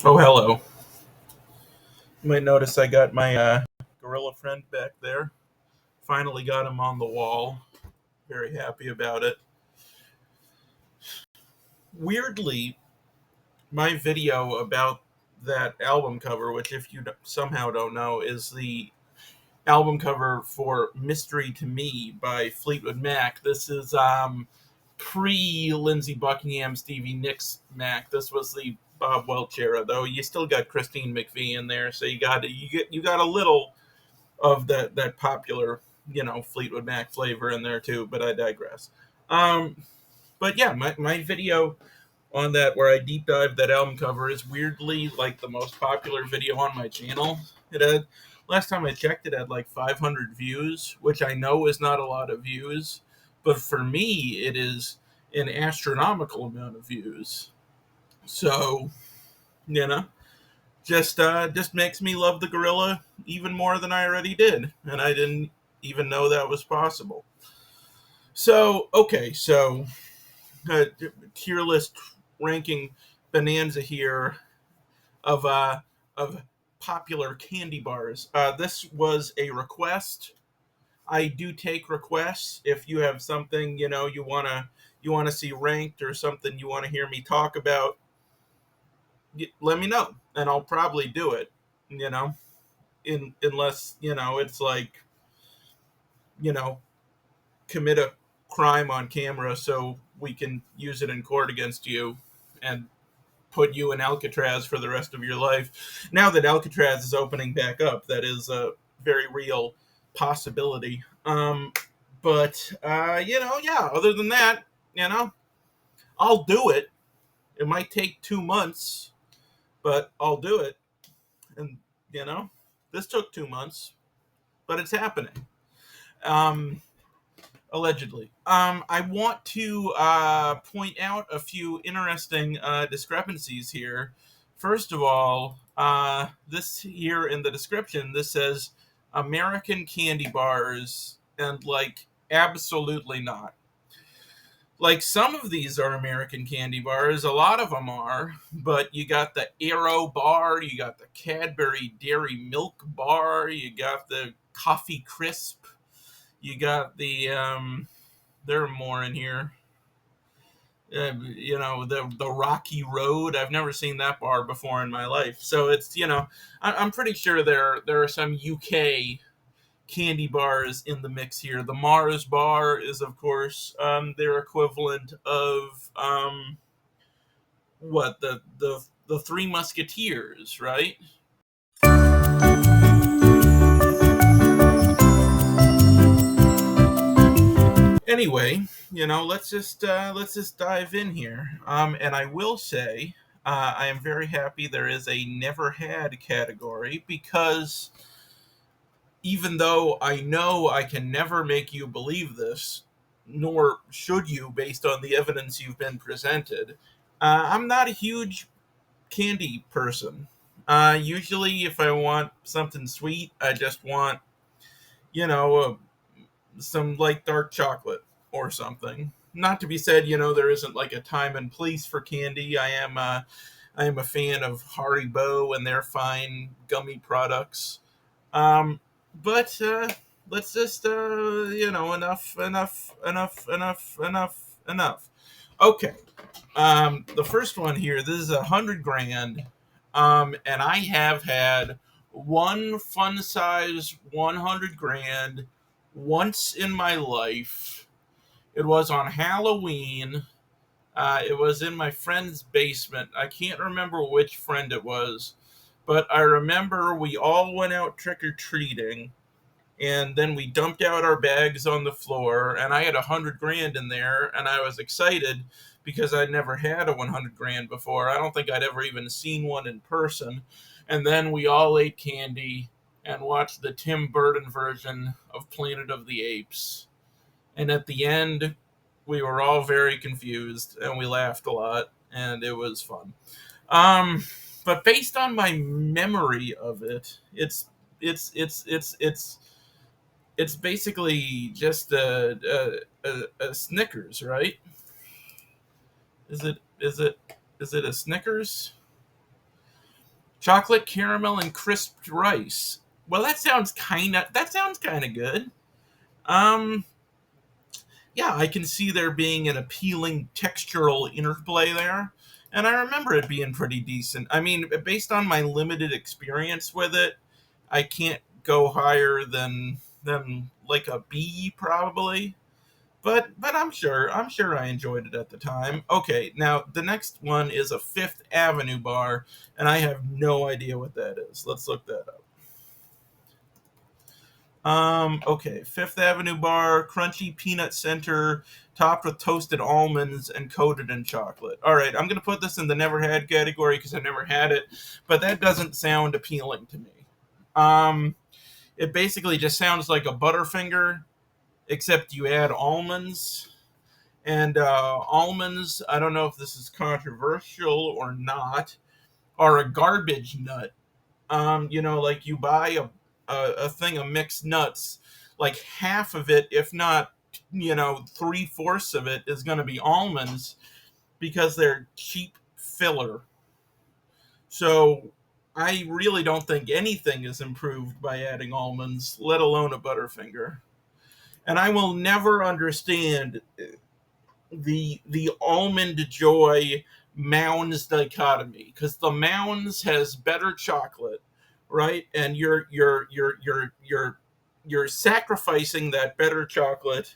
Oh, hello. You might notice I got my gorilla friend back there. Finally got him on the wall. Very happy about it. Weirdly, my video about that album cover, which, if you somehow don't know, is the album cover for Mystery to Me by Fleetwood Mac. This is pre Lindsey Buckingham, Stevie Nicks Mac. This was the Bob Welch era, though. You still got Christine McVie in there, so you got a little of that popular, Fleetwood Mac flavor in there too. But I digress. Um, but yeah, my video on that where I deep dive that album cover is weirdly like the most popular video on my channel. It had last time I checked, it had like 500 views, which I know is not a lot of views, but for me, it is an astronomical amount of views. So you know, just makes me love the gorilla even more than I already did, and I didn't even know that was possible. So okay, so tier list ranking bonanza here of of popular candy bars. This was a request. I do take requests. If you have something you wanna see ranked or something you want to hear me talk about, let me know, and I'll probably do it. You know, unless it's like you know commit a crime on camera so we can use it in court against you and put you in Alcatraz for the rest of your life. Now that Alcatraz is opening back up, that is a very real possibility. But yeah. Other than that, you know, I'll do it. It might take 2 months, but I'll do it. And you know, this took 2 months, but it's happening. Um, Allegedly. I want to point out a few interesting discrepancies here. First of all, this here in the description, this says American candy bars, and like, absolutely not. Like, some of these are American candy bars, a lot of them are, but you got the Aero bar, you got the Cadbury Dairy Milk bar, you got the Coffee Crisp, you got the there are more in here. The Rocky Road. I've never seen that bar before in my life. So it's I'm pretty sure there are some UK candy bars in the mix here. The Mars bar is, of course, their equivalent of what the Three Musketeers, right? Anyway, let's just dive in here. And I will say, I am very happy there is a never had category, because even though I know I can never make you believe this, nor should you, based on the evidence you've been presented, I'm not a huge candy person. Usually, if I want something sweet, I just want, you know, some light dark chocolate or something. Not to be said, there isn't like a time and place for candy. I am a fan of Haribo and their fine gummy products. Um, but let's just enough. Okay. The first one here. This is 100 grand. And I have had one fun size 100 grand once in my life. It was on Halloween. It was in my friend's basement. I can't remember which friend it was, but I remember we all went out trick or treating, and then we dumped out our bags on the floor, and I had 100 grand in there, and I was excited because I'd never had a 100 grand before. I don't think I'd ever even seen one in person. And then we all ate candy and watched the Tim Burton version of Planet of the Apes. And at the end, we were all very confused and we laughed a lot, and it was fun. Um, but based on my memory of it, it's basically just a Snickers, right? Is it a Snickers? Chocolate caramel and crisped rice. Well, that sounds kind of good. Um, yeah, I can see there being an appealing textural interplay there, and I remember it being pretty decent. I mean, based on my limited experience with it, I can't go higher than like a B probably. But I'm sure I enjoyed it at the time. Okay, now the next one is a Fifth Avenue bar, and I have no idea what that is. Let's look that up. Okay, Fifth Avenue bar, crunchy peanut center, topped with toasted almonds and coated in chocolate. All right, I'm gonna put this in the never had category because I never had it, but that doesn't sound appealing to me. Um, it basically just sounds like a Butterfinger, except you add almonds. And almonds, I don't know if this is controversial or not, are a garbage nut. Like you buy a thing of mixed nuts, like half of it, if not, 3/4 of it, is going to be almonds because they're cheap filler. So I really don't think anything is improved by adding almonds, let alone a Butterfinger. And I will never understand the almond joy mounds dichotomy, because the mounds has better chocolate, right? And you're sacrificing that better chocolate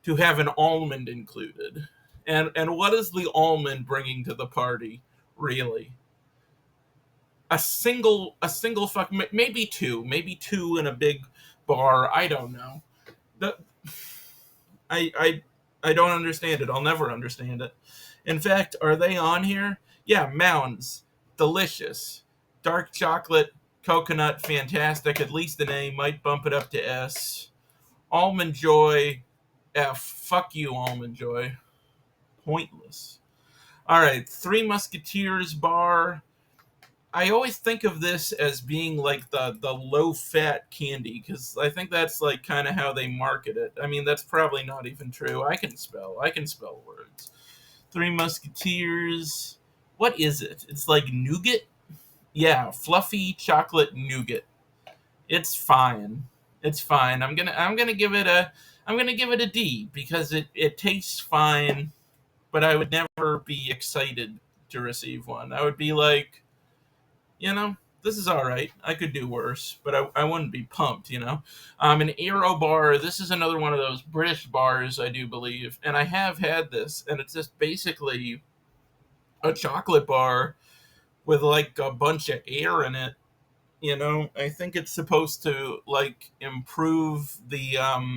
to have an almond included. And what is the almond bringing to the party, really? A single fuck, maybe two in a big bar. I don't know. The, I don't understand it. I'll never understand it. In fact, are they on here? Yeah, mounds, delicious, dark chocolate, coconut, fantastic. At least an A, might bump it up to S. Almond joy, F. Fuck you, almond joy. Pointless. All right, Three Musketeers bar. I always think of this as being like the low fat candy, because I think that's like kind of how they market it. I mean, that's probably not even true. I can spell words. Three Musketeers. What is it? It's like nougat. Yeah, fluffy chocolate nougat. It's fine. It's fine. I'm gonna give it a D because it tastes fine, but I would never be excited to receive one. I would be like, this is all right. I could do worse, but I wouldn't be pumped, An Aero bar, this is another one of those British bars, I do believe, and I have had this, and it's just basically a chocolate bar with like a bunch of air in it. I think it's supposed to like improve the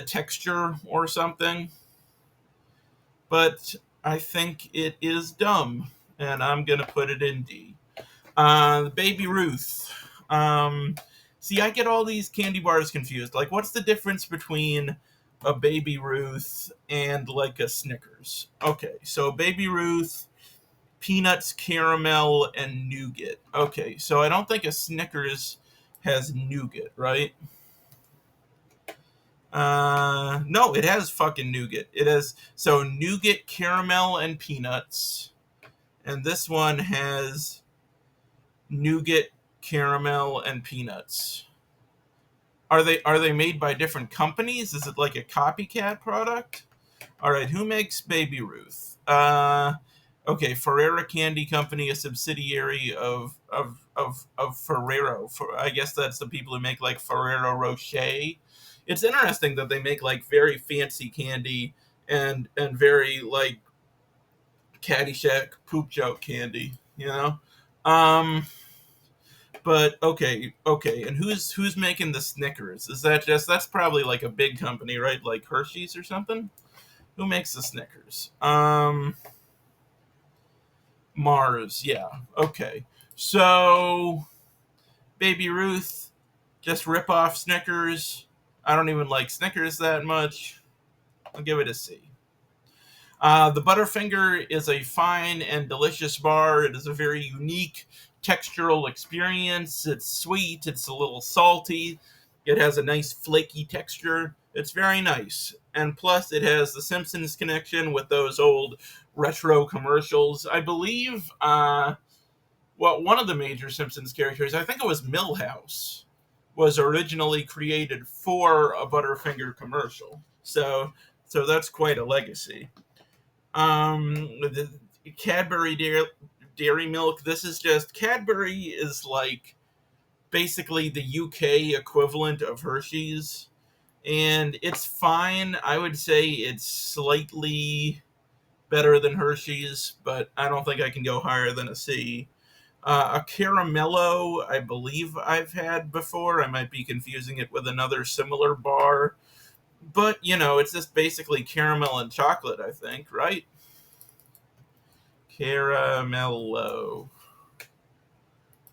texture or something, but I think it is dumb, and I'm gonna put it in D. Baby Ruth. Um, See, I get all these candy bars confused. Like, what's the difference between a Baby Ruth and like a Snickers? Okay, so Baby Ruth, peanuts, caramel, and nougat. Okay, so I don't think a Snickers has nougat, right? No, it has fucking nougat. It has so nougat, caramel, and peanuts, and this one has nougat, caramel, and peanuts. Are they made by different companies? Is it like a copycat product? All right, who makes Baby Ruth? Okay, Ferrera Candy Company, a subsidiary of Ferrero. I guess that's the people who make like Ferrero Rocher. It's interesting that they make like very fancy candy and very like Caddyshack poop joke candy. Um, but okay, and who's making the Snickers? Is that just that's probably like a big company, right? Like Hershey's or something? Who makes the Snickers? Mars, yeah. Okay. So Baby Ruth, just rip off Snickers. I don't even like Snickers that much. I'll give it a C. The Butterfinger is a fine and delicious bar. It is a very unique textural experience. It's sweet, it's a little salty, it has a nice flaky texture. It's very nice. And plus, it has the Simpsons connection with those old retro commercials. I believe well, one of the major Simpsons characters, I think it was Milhouse, was originally created for a Butterfinger commercial. So that's quite a legacy. The Cadbury Dairy Milk. This is just Cadbury is like basically the UK equivalent of Hershey's, and it's fine. I would say it's slightly better than Hershey's, but I don't think I can go higher than a C. A caramello, I believe I've had before. I might be confusing it with another similar bar, but it's just basically caramel and chocolate. I think, right? Caramello,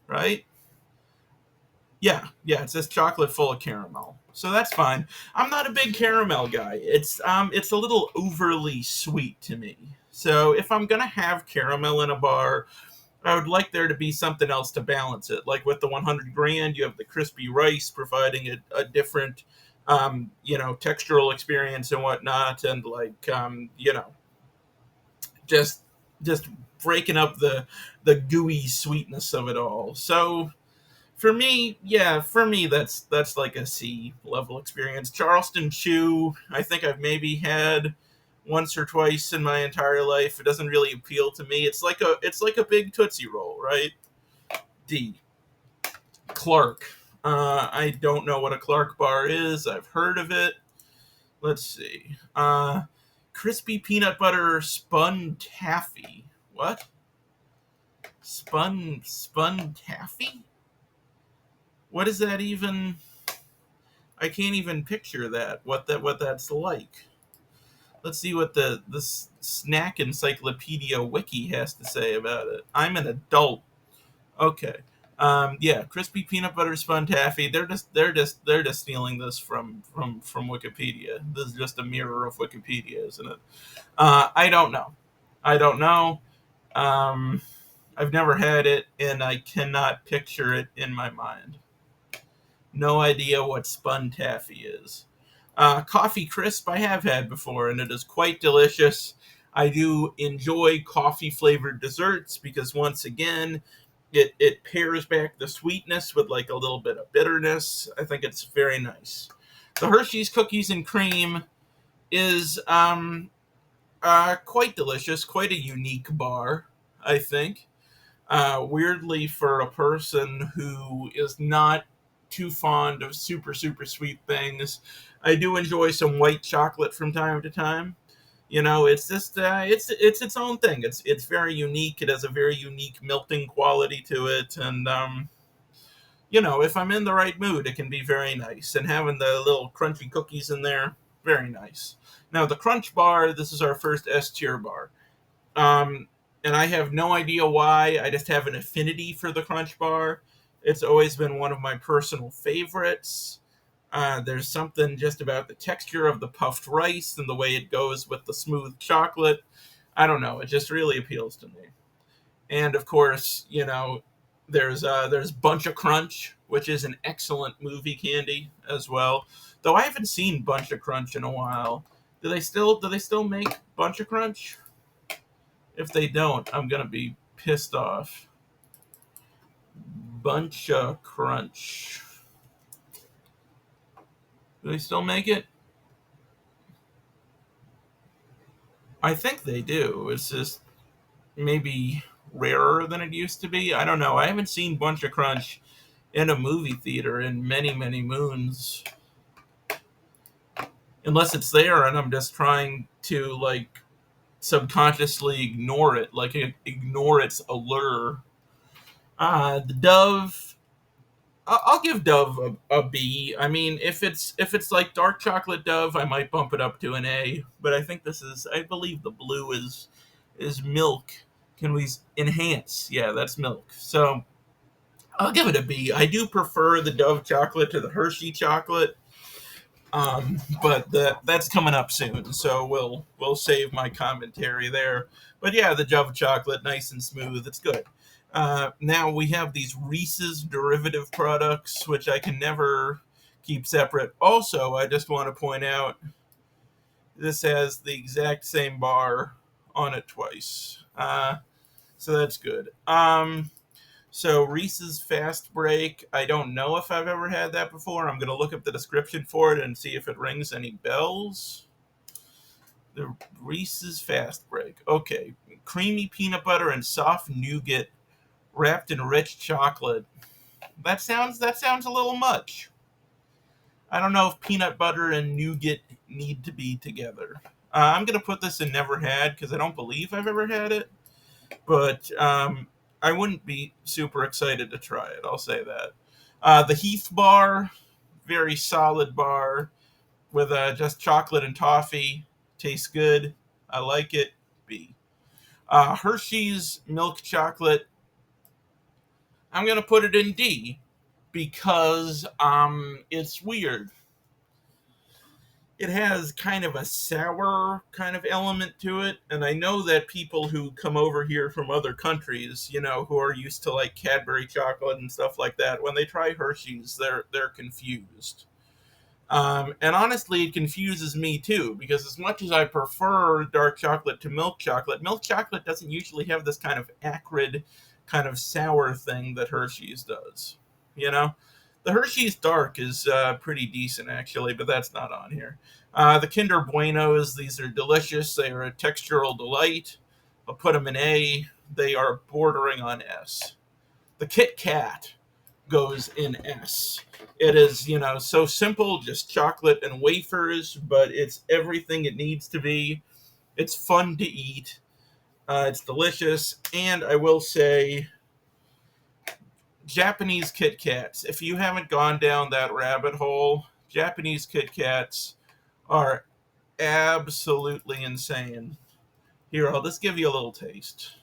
right? Yeah, it's just chocolate full of caramel. So that's fine. I'm not a big caramel guy. It's a little overly sweet to me. So if I'm gonna have caramel in a bar, I would like there to be something else to balance it. Like with the 100 grand, you have the crispy rice providing a different, textural experience and whatnot, and like, just just breaking up the gooey sweetness of it all. So for me, that's like a C level experience. Charleston Chew, I think I've maybe had once or twice in my entire life. It doesn't really appeal to me. It's like a big Tootsie Roll, right? D. Clark. I don't know what a Clark bar is. I've heard of it. Let's see. Crispy peanut butter spun taffy. What? Spun taffy? What is that even? I can't even picture that. What that's like. Let's see what the snack encyclopedia wiki has to say about it. I'm an adult. Okay. Yeah, crispy peanut butter spun taffy. They're just stealing this from Wikipedia. This is just a mirror of Wikipedia, isn't it? I don't know. I don't know. Um, I've never had it, and I cannot picture it in my mind. No idea what spun taffy is. Coffee crisp I have had before, and it is quite delicious. I do enjoy coffee flavored desserts because once again, it pairs back the sweetness with like a little bit of bitterness. I think it's very nice. The Hershey's cookies and cream is quite delicious, quite a unique bar, I think. Weirdly, for a person who is not too fond of super super sweet things, I do enjoy some white chocolate from time to time. It's just it's its own thing. It's very unique. It has a very unique melting quality to it, and if I'm in the right mood, it can be very nice. And having the little crunchy cookies in there, very nice. Now the Crunch Bar, this is our first S tier bar. Um, and I have no idea why. I just have an affinity for the Crunch Bar. It's always been one of my personal favorites. There's something just about the texture of the puffed rice and the way it goes with the smooth chocolate. I don't know. It just really appeals to me. And of course, there's Bunch of Crunch, which is an excellent movie candy as well. Though I haven't seen Bunch of Crunch in a while. Do they still make Bunch of Crunch? If they don't, I'm gonna be pissed off. Bunch of Crunch. Do they still make it? I think they do. It's just maybe rarer than it used to be. I don't know. I haven't seen Bunch of Crunch in a movie theater in many, many moons. Unless it's there and I'm just trying to, like, subconsciously ignore it, like ignore its allure. The Dove, I'll give Dove a B. I mean, if it's like dark chocolate Dove, I might bump it up to an A. But I think I believe the blue is milk. Can we enhance? Yeah, that's milk. So I'll give it a B. I do prefer the Dove chocolate to the Hershey chocolate. But that's coming up soon, so we'll save my commentary there. But yeah, the Java chocolate, nice and smooth, it's good. Now we have these Reese's derivative products, which I can never keep separate. Also, I just want to point out this has the exact same bar on it twice, so that's good. So Reese's Fast Break, I don't know if I've ever had that before. I'm going to look up the description for it and see if it rings any bells. The Reese's Fast Break. Okay. Creamy peanut butter and soft nougat wrapped in rich chocolate. That sounds a little much. I don't know if peanut butter and nougat need to be together. I'm gonna put this in never had because I don't believe I've ever had it, but I wouldn't be super excited to try it. I'll say that. The Heath bar, very solid bar with just chocolate and toffee. Tastes good. I like it. B. Hershey's milk chocolate. I'm gonna put it in D because it's weird. It has kind of a sour kind of element to it, and I know that people who come over here from other countries, who are used to like Cadbury chocolate and stuff like that, when they try Hershey's, they're confused. And honestly, it confuses me too, because as much as I prefer dark chocolate to milk chocolate doesn't usually have this kind of acrid, kind of sour thing that Hershey's does. You know? The Hershey's Dark is pretty decent, actually, but that's not on here. The Kinder Buenos, these are delicious. They are a textural delight. I'll put them in A. They are bordering on S. The Kit Kat goes in S. It is, so simple, just chocolate and wafers, but it's everything it needs to be. It's fun to eat. It's delicious. And I will say, Japanese Kit Kats, if you haven't gone down that rabbit hole, Japanese Kit Kats are absolutely insane. Here, I'll just give you a little taste.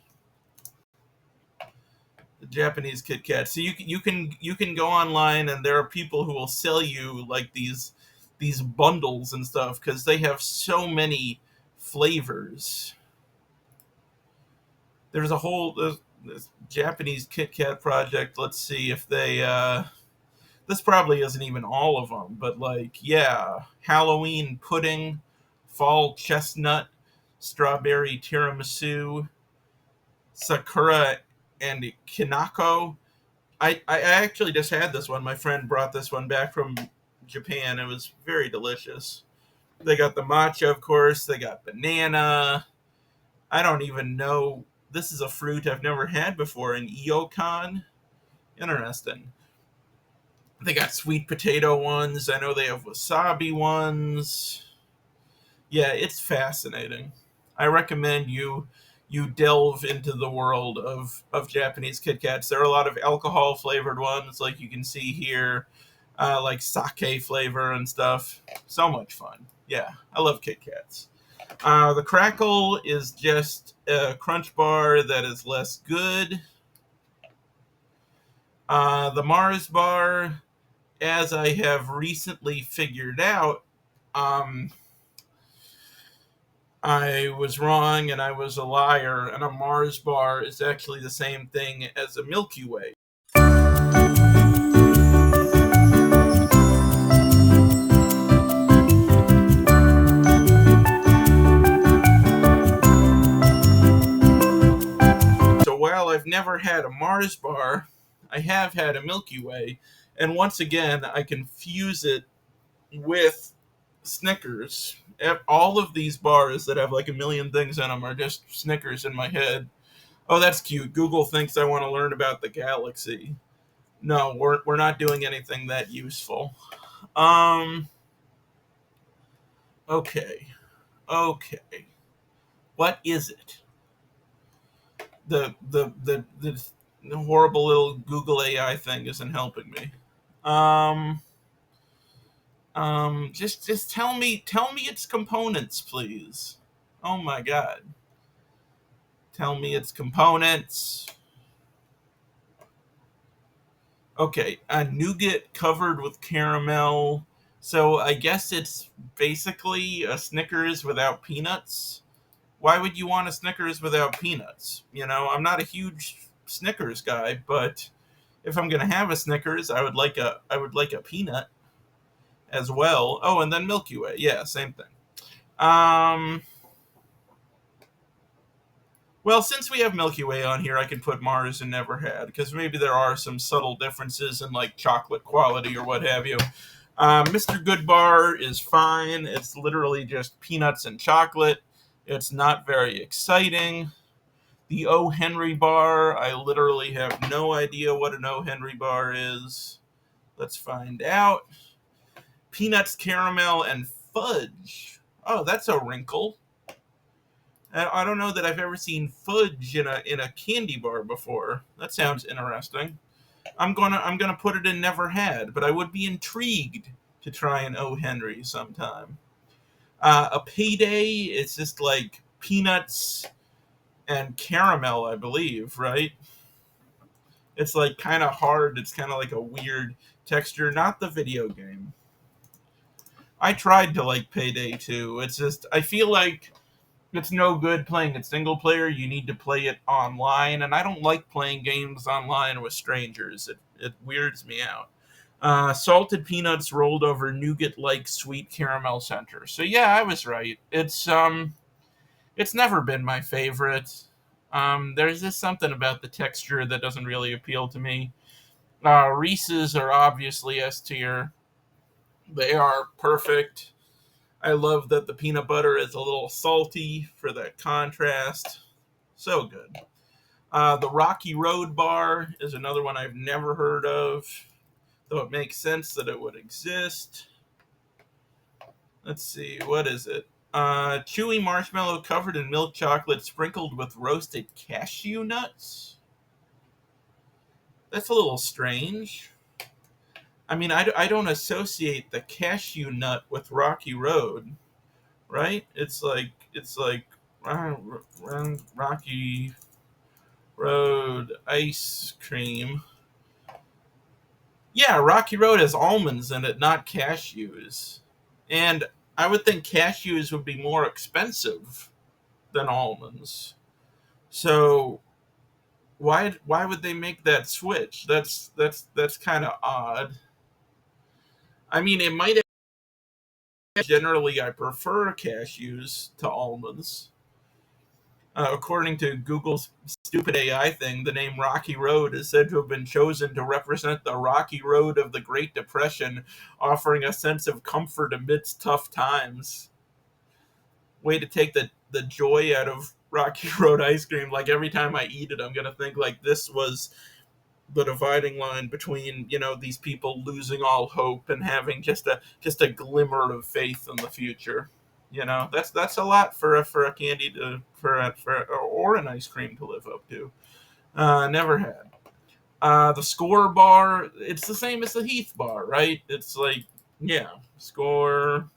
The Japanese Kit Kat. So you can go online and there are people who will sell you like these bundles and stuff because they have so many flavors. There's a whole this Japanese Kit Kat project. Let's see if they this probably isn't even all of them, but like yeah, Halloween pudding, fall chestnut, strawberry tiramisu, sakura and kinako. I actually just had this one. My friend brought this one back from Japan. It was very delicious. They got the matcha, of course. They got banana. I don't even know. This is a fruit I've never had before. An Eokan. Interesting. They got sweet potato ones. I know they have wasabi ones. Yeah, it's fascinating. I recommend you delve into the world of Japanese Kit Kats. There are a lot of alcohol flavored ones, like you can see here, like sake flavor and stuff. So much fun. Yeah, I love Kit Kats. The Crackle is just a crunch bar that is less good. The Mars bar, as I have recently figured out, um, I was wrong and I was a liar, and a Mars bar is actually the same thing as a Milky Way. So while I've never had a Mars bar, I have had a Milky Way, and once again, I confuse it with Snickers. All of these bars that have like a million things in them are just Snickers in my head. Oh, that's cute. Google thinks I want to learn about the galaxy. No, we're not doing anything that useful. Um. Okay. Okay. What is it? The horrible little Google AI thing isn't helping me. Um. Just tell me its components, please. Oh my god. Tell me its components. Okay, a nougat covered with caramel. So I guess it's basically a Snickers without peanuts. Why would you want a Snickers without peanuts? I'm not a huge Snickers guy, but if I'm gonna have a Snickers, I would like a peanut as well. Oh, and then Milky Way. Yeah, same thing. Um, Well, since we have Milky Way on here, I can put Mars and Never Had because maybe there are some subtle differences in like chocolate quality or what have you. Mr. Goodbar is fine. It's literally just peanuts and chocolate. It's not very exciting. The O. Henry bar, I literally have no idea what an O. Henry bar is. Let's find out. Peanuts, caramel, and fudge. Oh, that's a wrinkle. I don't know that I've ever seen fudge in a candy bar before. That sounds interesting. I'm gonna put it in never had, but I would be intrigued to try an O. Henry sometime. A payday, it's just like peanuts and caramel, I believe, right? It's like kind of hard. It's kind of like a weird texture. Not the video game. I tried to like Payday 2. It's just I feel like it's no good playing it single player. You need to play it online, and I don't like playing games online with strangers. It weirds me out. Salted peanuts rolled over nougat-like sweet caramel center. So yeah, I was right. It's never been my favorite. There's just something about the texture that doesn't really appeal to me. Reese's are obviously S tier. They are perfect. I love that the peanut butter is a little salty for that contrast. So good. The Rocky Road bar is another one I've never heard of, though it makes sense that it would exist. Let's see, what is it? Chewy marshmallow covered in milk chocolate sprinkled with roasted cashew nuts? That's a little strange. I mean, I don't associate the cashew nut with Rocky Road, right? It's like Rocky Road ice cream. Yeah, Rocky Road has almonds in it, not cashews. And I would think cashews would be more expensive than almonds. So why would they make that switch? That's kind of odd. I mean, it might have, generally I prefer cashews to almonds. According to Google's stupid AI thing, the name Rocky Road is said to have been chosen to represent the rocky road of the Great Depression, offering a sense of comfort amidst tough times. Way to take the joy out of Rocky Road ice cream. Like every time I eat it, I'm gonna think like this was the dividing line between these people losing all hope and having just a glimmer of faith in the future. That's a lot for a candy to for or an ice cream to live up to. Never had. The Score bar, it's the same as the Heath bar, right? It's like, yeah, Score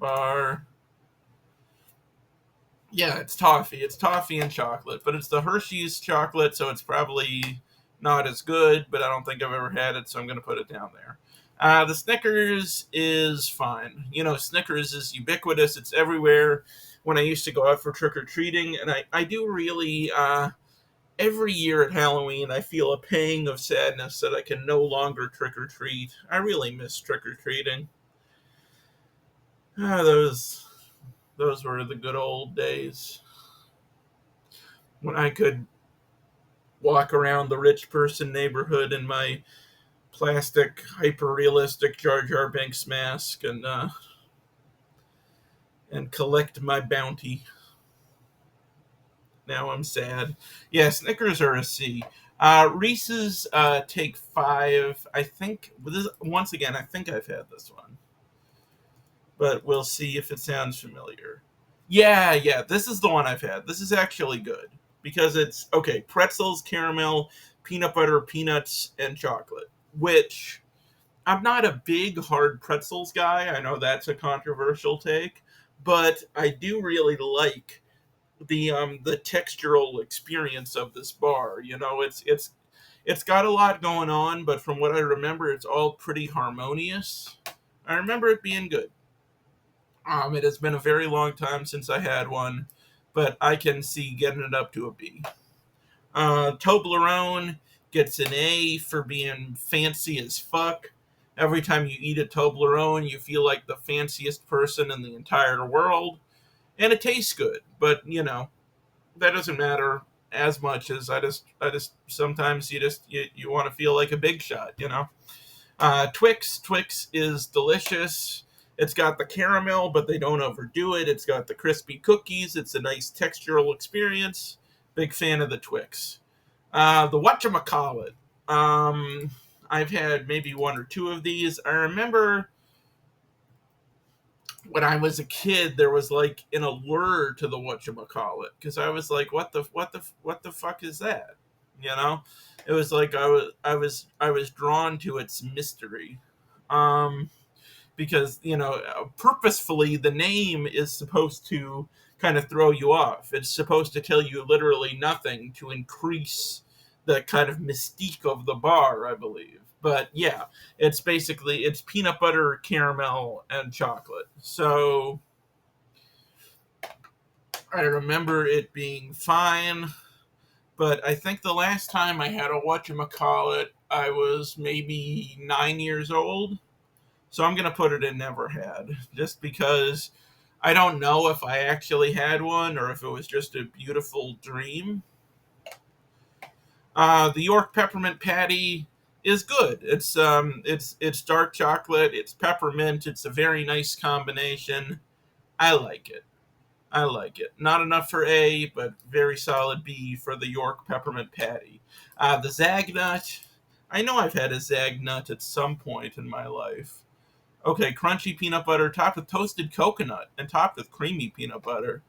bar. Yeah, it's toffee. It's toffee and chocolate, but it's the Hershey's chocolate, so it's probably not as good, but I don't think I've ever had it, so I'm going to put it down there. The Snickers is fine. Snickers is ubiquitous. It's everywhere. When I used to go out for trick or treating, and I do really, every year at Halloween, I feel a pang of sadness that I can no longer trick or treat. I really miss trick or treating. Those were the good old days when I could walk around the rich person neighborhood in my plastic hyper realistic Jar Jar Binks mask and collect my bounty. Now I'm sad. Yeah, Snickers are a C. Reese's take 5. I think once again. I think I've had this one, but we'll see if it sounds familiar. Yeah. This is the one I've had. This is actually good because it's okay. Pretzels, caramel, peanut butter, peanuts, and chocolate. Which I'm not a big hard pretzels guy. I know that's a controversial take, but I do really like the textural experience of this bar. It's got a lot going on, but from what I remember, it's all pretty harmonious. I remember it being good. It has been a very long time since I had one, but I can see getting it up to a B. Toblerone gets an A for being fancy as fuck. Every time you eat a Toblerone, you feel like the fanciest person in the entire world. And it tastes good, but that doesn't matter. as much as I just sometimes you want to feel like a big shot, you know. Twix is delicious. It's got the caramel, but they don't overdo it. It's got the crispy cookies. It's a nice textural experience. Big fan of the Twix. The whatchamacallit. Um, I've had maybe one or two of these. I remember when I was a kid, there was like an allure to the whatchamacallit because I was like, what the fuck is that? You know, it was like I was drawn to its mystery. Um, because purposefully the name is supposed to kind of throw you off. It's supposed to tell you literally nothing to increase the kind of mystique of the bar, I believe. But yeah, it's peanut butter, caramel, and chocolate. So I remember it being fine, but I think the last time I had a whatchamacallit, I was maybe 9 years old. So I'm gonna put it in never had, just because I don't know if I actually had one or if it was just a beautiful dream. The York peppermint patty is good. It's dark chocolate, it's peppermint. It's a very nice combination. I like it. I like it. Not enough for A, but very solid B for the York peppermint patty. The Zagnut. I know I've had a Zagnut at some point in my life. Okay, crunchy peanut butter topped with toasted coconut and topped with creamy peanut butter.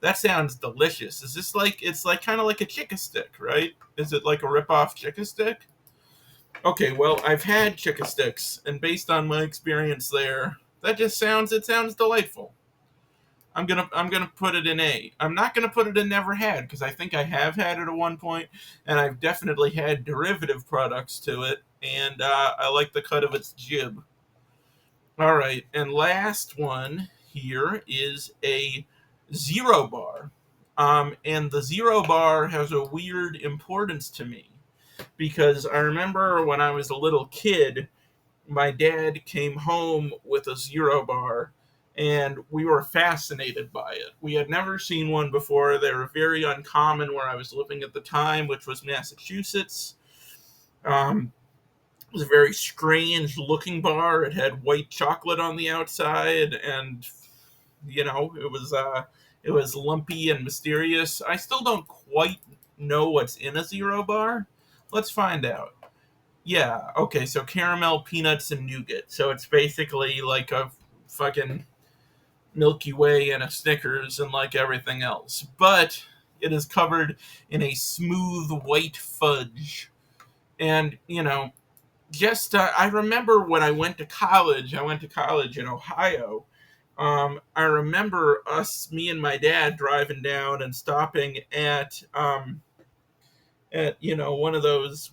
That sounds delicious. Is this like it's like kind of like a Chick stick, right? Is it like a rip-off Chick stick? Okay, well, I've had Chick sticks, and based on my experience there, it sounds delightful. I'm gonna put it in A. I'm not gonna put it in never had because I think I have had it at one point, and I've definitely had derivative products to it, and I like the cut of its jib. All right, and last one here is a zero bar. And the zero bar has a weird importance to me because I remember when I was a little kid, my dad came home with a zero bar and we were fascinated by it. We had never seen one before. They were very uncommon where I was living at the time, which was Massachusetts. Um, it was a very strange looking bar. It had white chocolate on the outside, and it was lumpy and mysterious. I still don't quite know what's in a zero bar. Let's find out. Yeah, okay, so caramel, peanuts, and nougat. So it's basically like a fucking Milky Way and a Snickers and like everything else. But it is covered in a smooth white fudge. And, just I remember when I went to college in Ohio. I remember me and my dad driving down and stopping at one of those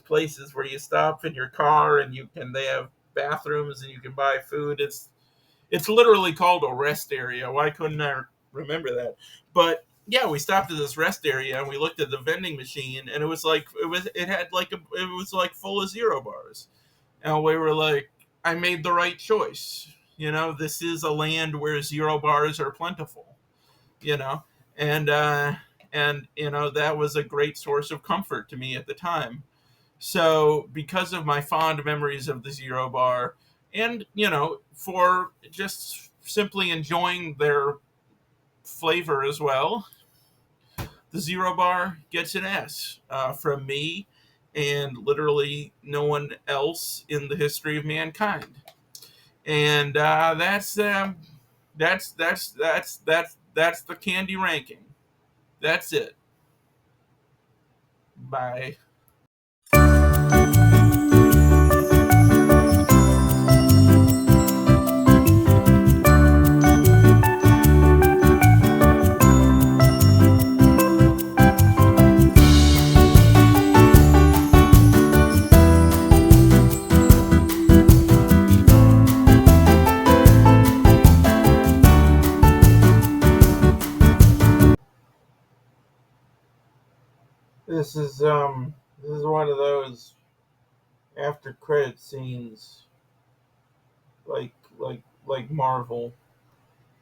places where you stop in your car and they have bathrooms and you can buy food. It's literally called a rest area. Why couldn't I remember that? But yeah, we stopped at this rest area and we looked at the vending machine and it was like full of zero bars. And we were like, I made the right choice. This is a land where zero bars are plentiful. You know, and that was a great source of comfort to me at the time. So because of my fond memories of the zero bar, and for just simply enjoying their flavor as well, the zero bar gets an S from me and literally no one else in the history of mankind. And that's the candy ranking. That's it. Bye. This is one of those after credit scenes like like Marvel.